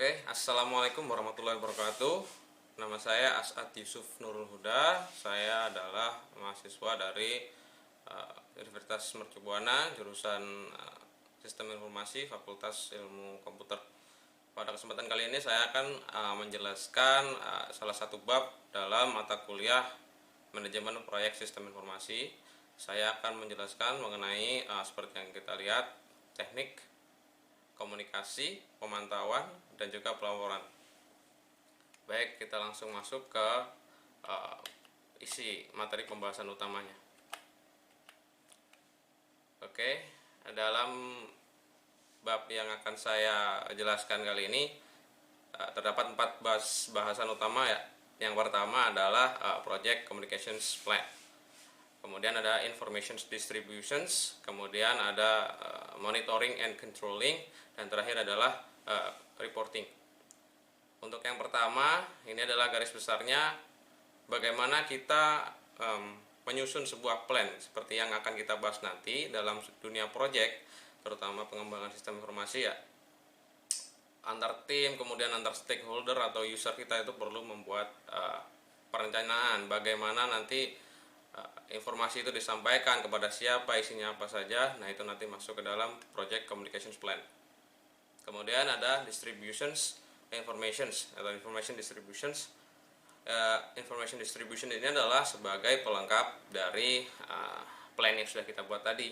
Oke, Assalamualaikum warahmatullahi wabarakatuh. Nama saya As'ad Yusuf Nurul Huda. Saya adalah mahasiswa dari Universitas Mercu Buana, jurusan Sistem Informasi, Fakultas Ilmu Komputer. Pada kesempatan kali ini saya akan menjelaskan salah satu bab dalam mata kuliah Manajemen Proyek Sistem Informasi. Saya akan menjelaskan mengenai seperti yang kita lihat, teknik, komunikasi, pemantauan, dan juga pelaporan. Baik, kita langsung masuk ke isi materi pembahasan utamanya. Oke, dalam bab yang akan saya jelaskan kali ini terdapat 4 bahasan utama ya. Yang pertama adalah Project Communications Plan. Kemudian ada Information Distributions, kemudian ada Monitoring and Controlling, dan terakhir adalah Reporting. Untuk yang pertama, ini adalah garis besarnya bagaimana kita menyusun sebuah plan seperti yang akan kita bahas nanti dalam dunia project, terutama pengembangan sistem informasi ya. Antar tim, kemudian antar stakeholder atau user kita itu perlu membuat perencanaan bagaimana nanti informasi itu disampaikan kepada siapa, isinya apa saja. Nah, itu nanti masuk ke dalam Project Communications Plan. Kemudian ada Distributions Informations atau Information Distributions. Information Distribution ini adalah sebagai pelengkap dari plan yang sudah kita buat tadi.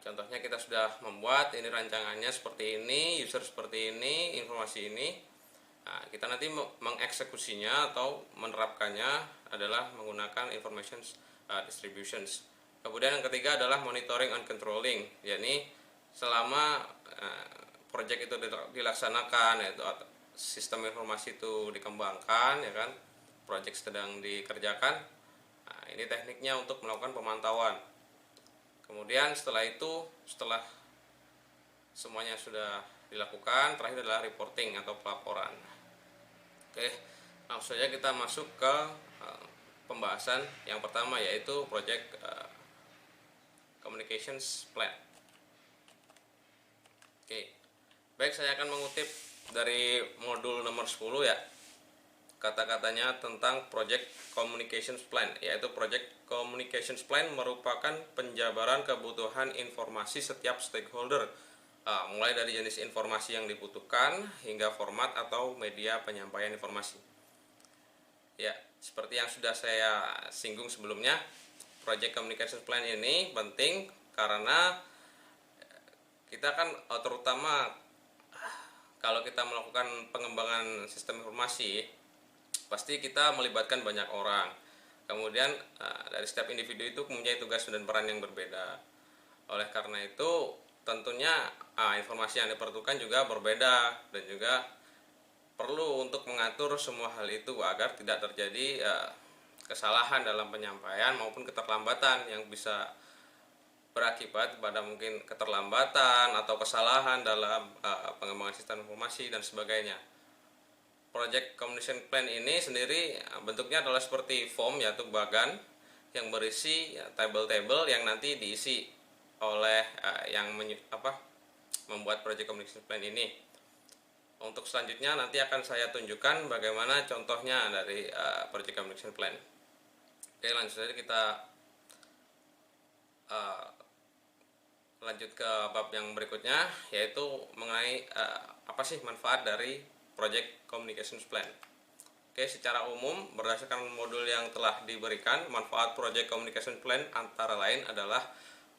Contohnya kita sudah membuat ini rancangannya seperti ini, user seperti ini, informasi ini. Kita nanti mengeksekusinya atau menerapkannya adalah menggunakan information distributions. Kemudian yang ketiga adalah monitoring and controlling, yakni selama project itu dilaksanakan, yaitu sistem informasi itu dikembangkan, ya kan, project sedang dikerjakan. Ini tekniknya untuk melakukan pemantauan. Kemudian setelah itu, setelah semuanya sudah dilakukan, terakhir adalah reporting atau pelaporan. Oke, langsung saja kita masuk ke pembahasan yang pertama, yaitu Project Communications Plan. Oke, baik, saya akan mengutip dari modul nomor 10 ya, kata-katanya tentang Project Communications Plan, yaitu Project Communications Plan merupakan penjabaran kebutuhan informasi setiap stakeholder, mulai dari jenis informasi yang dibutuhkan hingga format atau media penyampaian informasi. Ya, seperti yang sudah saya singgung sebelumnya, Project Communications Plan ini penting karena kita kan terutama kalau kita melakukan pengembangan sistem informasi, pasti kita melibatkan banyak orang. Kemudian dari setiap individu itu mempunyai tugas dan peran yang berbeda. Oleh karena itu, tentunya informasi yang diperlukan juga berbeda, dan juga perlu untuk mengatur semua hal itu agar tidak terjadi kesalahan dalam penyampaian maupun keterlambatan yang bisa berakibat pada mungkin keterlambatan atau kesalahan dalam pengembangan sistem informasi dan sebagainya. Project Communication Plan ini sendiri bentuknya adalah seperti form, yaitu bagan yang berisi tabel-tabel yang nanti diisi oleh yang membuat Project Communication Plan ini. Untuk selanjutnya nanti akan saya tunjukkan bagaimana contohnya dari Project Communication Plan. Oke, lanjut saja kita lanjut ke bab yang berikutnya, yaitu mengenai apa sih manfaat dari Project Communications Plan. Oke, secara umum berdasarkan modul yang telah diberikan, manfaat Project Communication Plan antara lain adalah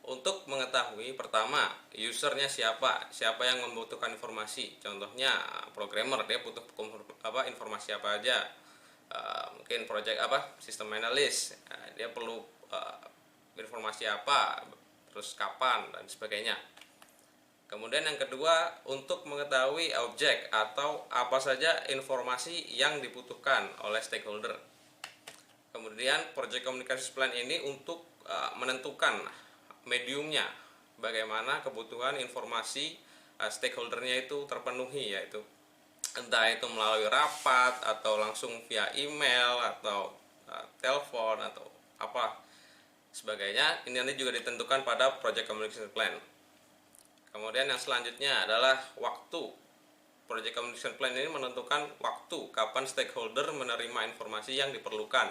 untuk mengetahui pertama usernya siapa yang membutuhkan informasi. Contohnya programmer, dia butuh informasi apa aja. Mungkin project sistem analis, dia perlu informasi apa, terus kapan, dan sebagainya. Kemudian yang kedua, untuk mengetahui objek atau apa saja informasi yang dibutuhkan oleh stakeholder. Kemudian Project Communications Plan ini untuk menentukan mediumnya, bagaimana kebutuhan informasi stakeholdernya itu terpenuhi, yaitu entah itu melalui rapat atau langsung via email atau telepon atau apa sebagainya. Ini nanti juga ditentukan pada Project Communication Plan. Kemudian yang selanjutnya adalah waktu Project Communication Plan ini menentukan waktu kapan stakeholder menerima informasi yang diperlukan.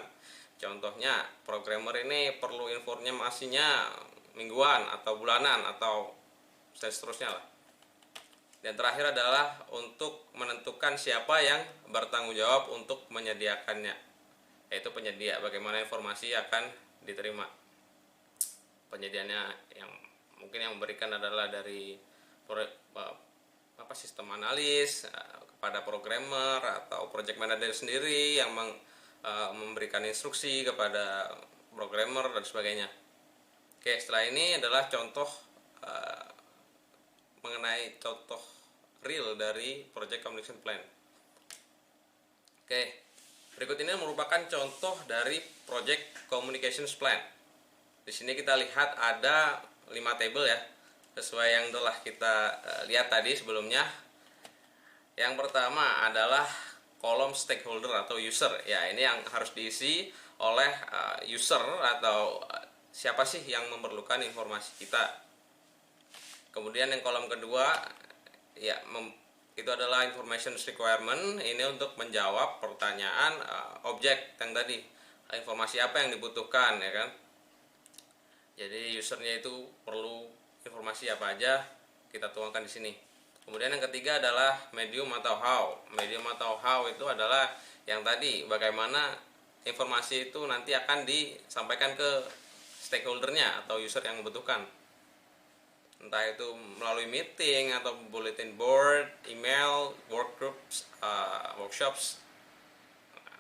Contohnya, programmer ini perlu informasinya mingguan atau bulanan atau seterusnya lah. Dan terakhir adalah untuk menentukan siapa yang bertanggung jawab untuk menyediakannya, yaitu penyedia. Bagaimana informasi akan diterima. Penyediaannya yang mungkin yang memberikan adalah dari sistem analis kepada programmer atau project manager sendiri yang memberikan instruksi kepada programmer dan sebagainya. Oke, setelah ini adalah contoh mengenai contoh real dari Project Communication Plan. Oke, berikut ini merupakan contoh dari Project Communication Plan. Di sini kita lihat ada 5 table ya, sesuai yang telah kita lihat tadi sebelumnya. Yang pertama adalah kolom stakeholder atau user. Ya, ini yang harus diisi oleh user atau siapa sih yang memerlukan informasi kita. Kemudian yang kolom kedua ya itu adalah information requirement. Ini untuk menjawab pertanyaan objek yang tadi, informasi apa yang dibutuhkan ya kan. Jadi usernya itu perlu informasi apa aja, kita tuangkan di sini. Kemudian yang ketiga adalah medium atau how. Medium atau how itu adalah yang tadi, bagaimana informasi itu nanti akan disampaikan ke stakeholdernya atau user yang membutuhkan. Entah itu melalui meeting atau bulletin board, email, workgroups, workshops,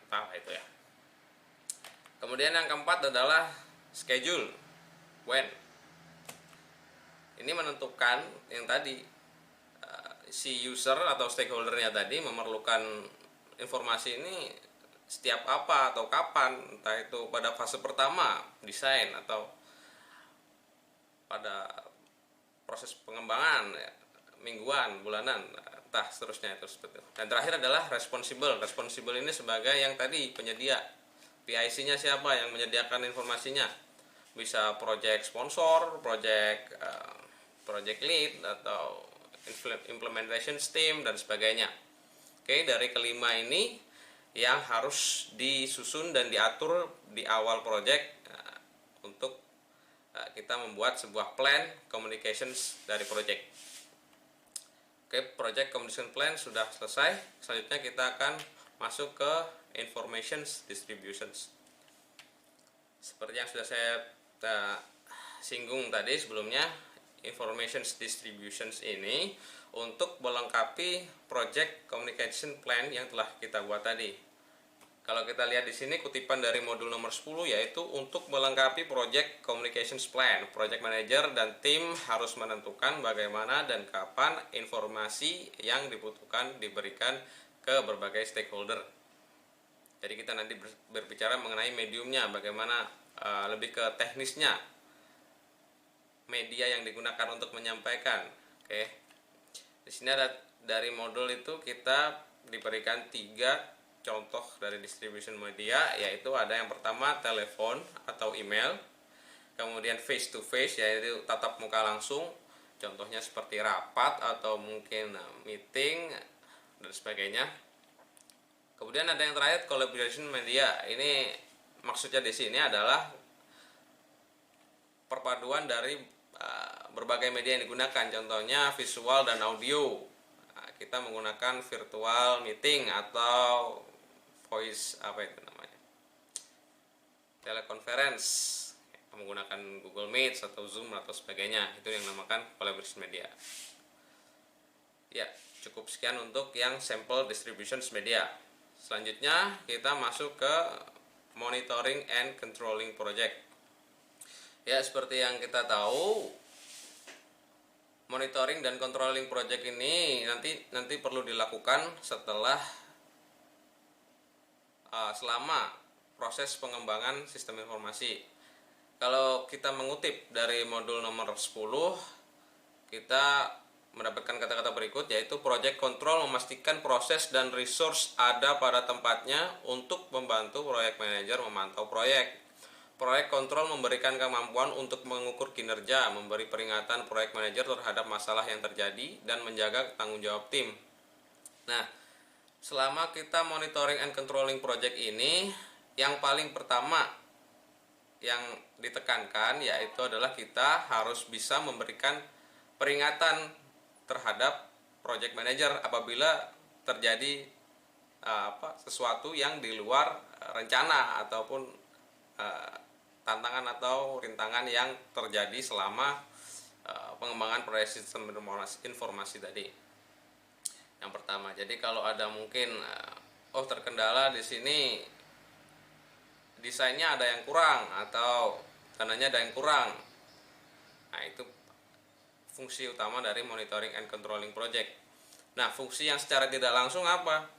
entah itu ya. Kemudian yang keempat adalah schedule, when. Ini menentukan yang tadi, si user atau stakeholdernya tadi memerlukan informasi ini setiap apa atau kapan, entah itu pada fase pertama desain atau pada proses pengembangan ya, mingguan, bulanan, entah seterusnya itu seperti itu. Dan terakhir adalah responsible. Responsible ini sebagai yang tadi penyedia. PIC-nya siapa yang menyediakan informasinya? Bisa project sponsor, project lead atau implementation team dan sebagainya. Oke, dari kelima ini yang harus disusun dan diatur di awal project untuk kita membuat sebuah plan communications dari project. Oke, project communication plan sudah selesai. Selanjutnya kita akan masuk ke information distributions. Seperti yang sudah saya singgung tadi sebelumnya, information distributions ini untuk melengkapi project communication plan yang telah kita buat tadi. Kalau kita lihat di sini kutipan dari modul nomor 10, yaitu untuk melengkapi project communications plan, project manager dan tim harus menentukan bagaimana dan kapan informasi yang dibutuhkan diberikan ke berbagai stakeholder. Jadi kita nanti berbicara mengenai mediumnya, bagaimana lebih ke teknisnya, media yang digunakan untuk menyampaikan. Oke. Di sini ada dari modul itu kita diberikan 3 contoh dari distribution media, yaitu ada yang pertama telepon atau email, kemudian face to face yaitu tatap muka langsung, contohnya seperti rapat atau mungkin meeting dan sebagainya. Kemudian ada yang terakhir collaboration media. Ini maksudnya di sini adalah perpaduan dari berbagai media yang digunakan, contohnya visual dan audio. Kita menggunakan virtual meeting atau voice teleconference, menggunakan Google Meet atau Zoom atau sebagainya. Itu yang dinamakan collaboration media. Ya, cukup sekian untuk yang sampel distribution media. Selanjutnya kita masuk ke monitoring and controlling project. Ya, seperti yang kita tahu, monitoring dan controlling project ini nanti perlu dilakukan setelah selama proses pengembangan sistem informasi. Kalau kita mengutip dari modul nomor 10, kita mendapatkan kata-kata berikut, yaitu project control memastikan proses dan resource ada pada tempatnya untuk membantu project manager memantau proyek. Proyek kontrol memberikan kemampuan untuk mengukur kinerja, memberi peringatan proyek manajer terhadap masalah yang terjadi, dan menjaga tanggung jawab tim. Nah, selama kita monitoring and controlling project ini, yang paling pertama yang ditekankan yaitu adalah kita harus bisa memberikan peringatan terhadap project manager apabila terjadi sesuatu yang di luar rencana ataupun tantangan atau rintangan yang terjadi selama pengembangan proyek sistem informasi tadi. Yang pertama, jadi kalau ada mungkin terkendala di sini desainnya ada yang kurang atau dananya ada yang kurang. Nah, itu fungsi utama dari monitoring and controlling project. Nah, fungsi yang secara tidak langsung apa?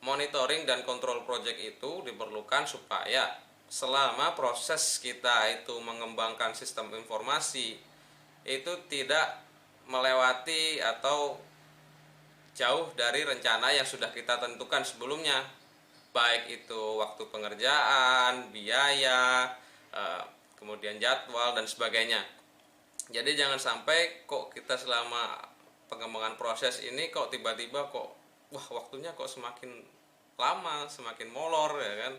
Monitoring dan kontrol project itu diperlukan supaya selama proses kita itu mengembangkan sistem informasi itu tidak melewati atau jauh dari rencana yang sudah kita tentukan sebelumnya, baik itu waktu pengerjaan, biaya, kemudian jadwal dan sebagainya. Jadi jangan sampai kok kita selama pengembangan proses ini kok tiba-tiba kok waktunya kok semakin lama, semakin molor ya kan.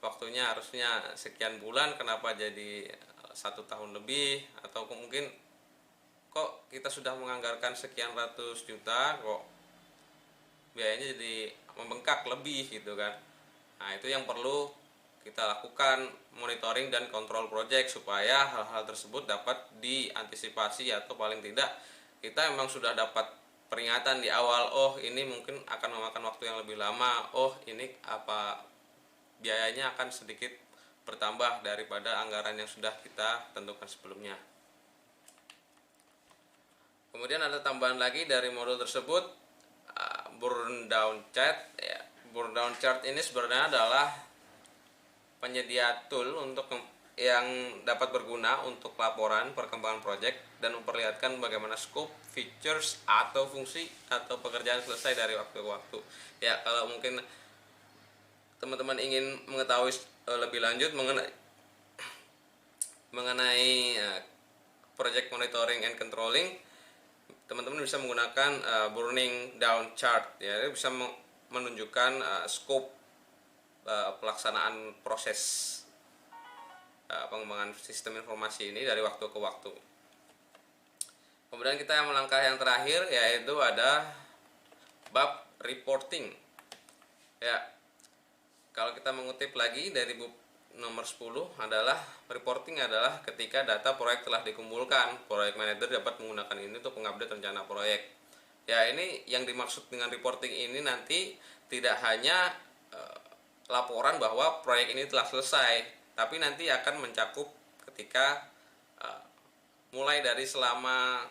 Waktunya harusnya sekian bulan, kenapa jadi 1 tahun lebih, atau mungkin kok kita sudah menganggarkan sekian ratus juta kok biayanya jadi membengkak lebih gitu kan. Nah, itu yang perlu kita lakukan, monitoring dan kontrol project supaya hal-hal tersebut dapat diantisipasi atau paling tidak kita memang sudah dapat peringatan di awal, ini mungkin akan memakan waktu yang lebih lama, ini biayanya akan sedikit bertambah daripada anggaran yang sudah kita tentukan sebelumnya. Kemudian ada tambahan lagi dari modul tersebut, burn down chart ya. Burn down chart ini sebenarnya adalah penyedia tool untuk yang dapat berguna untuk laporan perkembangan project dan memperlihatkan bagaimana scope, features atau fungsi atau pekerjaan selesai dari waktu ke waktu. Ya, kalau mungkin teman-teman ingin mengetahui lebih lanjut mengenai project monitoring and controlling, teman-teman bisa menggunakan burning down chart ya, bisa menunjukkan scope pelaksanaan proses pengembangan sistem informasi ini dari waktu ke waktu. Kemudian kita melangkah yang terakhir yaitu ada bab reporting. Ya. Kalau kita mengutip lagi dari bab nomor 10 adalah reporting adalah ketika data proyek telah dikumpulkan, proyek manager dapat menggunakan ini untuk mengupdate rencana proyek. Ya, ini yang dimaksud dengan reporting ini nanti tidak hanya laporan bahwa proyek ini telah selesai, tapi nanti akan mencakup ketika mulai dari selama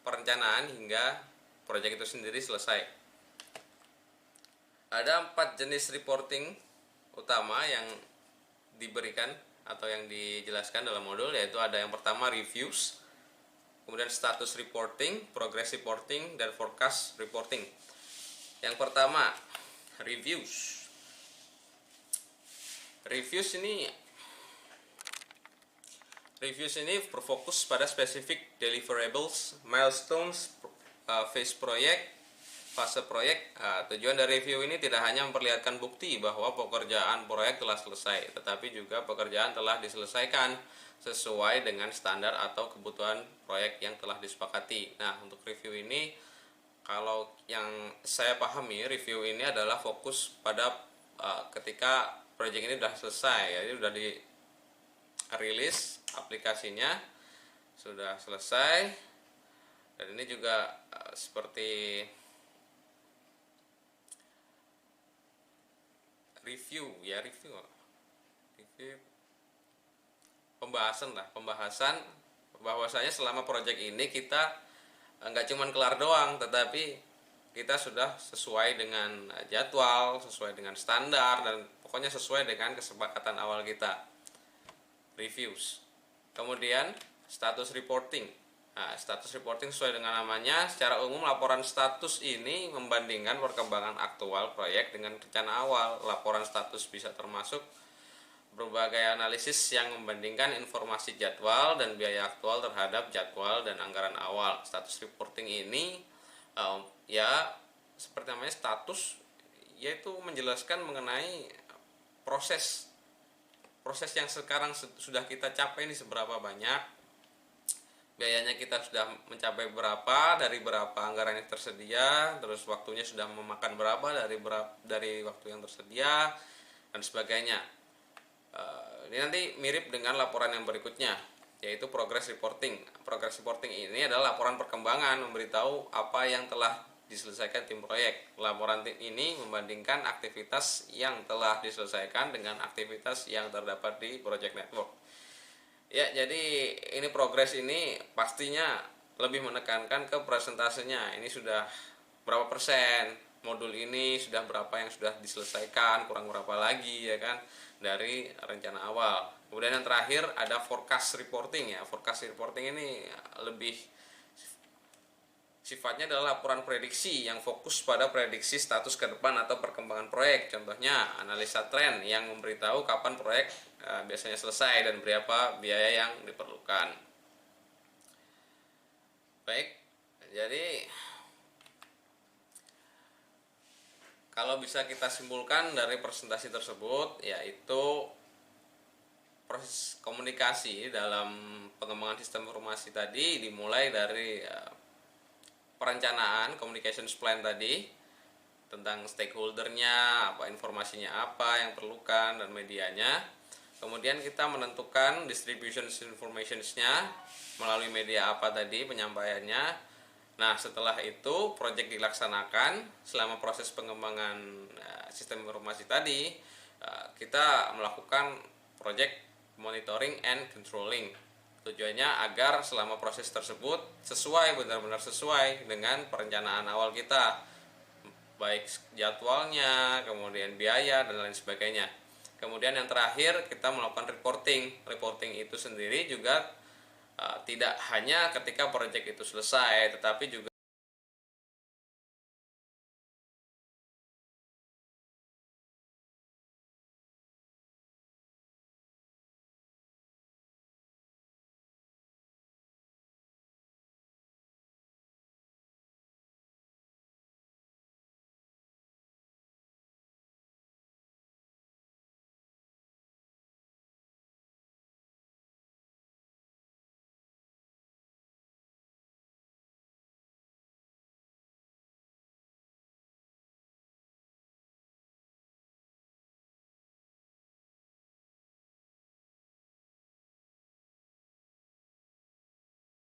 perencanaan hingga proyek itu sendiri selesai. Ada 4 jenis reporting utama yang diberikan atau yang dijelaskan dalam modul, yaitu ada yang pertama reviews, kemudian status reporting, progress reporting, dan forecast reporting. Yang pertama reviews. Reviews ini berfokus pada spesifik deliverables, milestones, fase proyek. Tujuan dari review ini tidak hanya memperlihatkan bukti bahwa pekerjaan proyek telah selesai, tetapi juga pekerjaan telah diselesaikan sesuai dengan standar atau kebutuhan proyek yang telah disepakati. Nah, untuk review ini, kalau yang saya pahami, review ini adalah fokus pada ketika proyek ini sudah selesai, jadi sudah dirilis aplikasinya, sudah selesai, dan ini juga seperti review pembahasan bahwasanya selama proyek ini kita nggak cuma kelar doang, tetapi kita sudah sesuai dengan jadwal, sesuai dengan standar, dan pokoknya sesuai dengan kesepakatan awal kita. Reviews. Kemudian status reporting. Nah, status reporting sesuai dengan namanya, secara umum laporan status ini membandingkan perkembangan aktual proyek dengan rencana awal. Laporan status bisa termasuk berbagai analisis yang membandingkan informasi jadwal dan biaya aktual terhadap jadwal dan anggaran awal. Status reporting ini seperti namanya status, yaitu menjelaskan mengenai proses yang sekarang sudah kita capai ini seberapa banyak, biayanya kita sudah mencapai berapa, dari berapa anggaran yang tersedia, terus waktunya sudah memakan berapa dari waktu yang tersedia, dan sebagainya. Ini nanti mirip dengan laporan yang berikutnya, yaitu progress reporting. Progress reporting ini adalah laporan perkembangan, memberitahu apa yang telah diselesaikan tim proyek. Laporan tim ini membandingkan aktivitas yang telah diselesaikan dengan aktivitas yang terdapat di project network. Ya, jadi ini progres ini pastinya lebih menekankan ke presentasenya. Ini sudah berapa persen, modul ini sudah berapa yang sudah diselesaikan, kurang berapa lagi ya kan, dari rencana awal. Kemudian yang terakhir ada forecast reporting ya. Forecast reporting ini lebih sifatnya adalah laporan prediksi yang fokus pada prediksi status ke depan atau perkembangan proyek. Contohnya analisa tren yang memberitahu kapan proyek biasanya selesai dan berapa biaya yang diperlukan. Baik, jadi kalau bisa kita simpulkan dari presentasi tersebut, yaitu proses komunikasi dalam pengembangan sistem informasi tadi dimulai dari perencanaan communications plan tadi, tentang stakeholdernya, apa informasinya apa yang perlukan dan medianya. Kemudian kita menentukan distribution informationsnya melalui media apa tadi penyampaiannya. Nah, setelah itu project dilaksanakan. Selama proses pengembangan sistem informasi tadi, kita melakukan project monitoring and controlling. Tujuannya agar selama proses tersebut benar-benar sesuai dengan perencanaan awal kita, baik jadwalnya, kemudian biaya dan lain sebagainya. Kemudian yang terakhir kita melakukan reporting. Reporting itu sendiri juga tidak hanya ketika proyek itu selesai, tetapi juga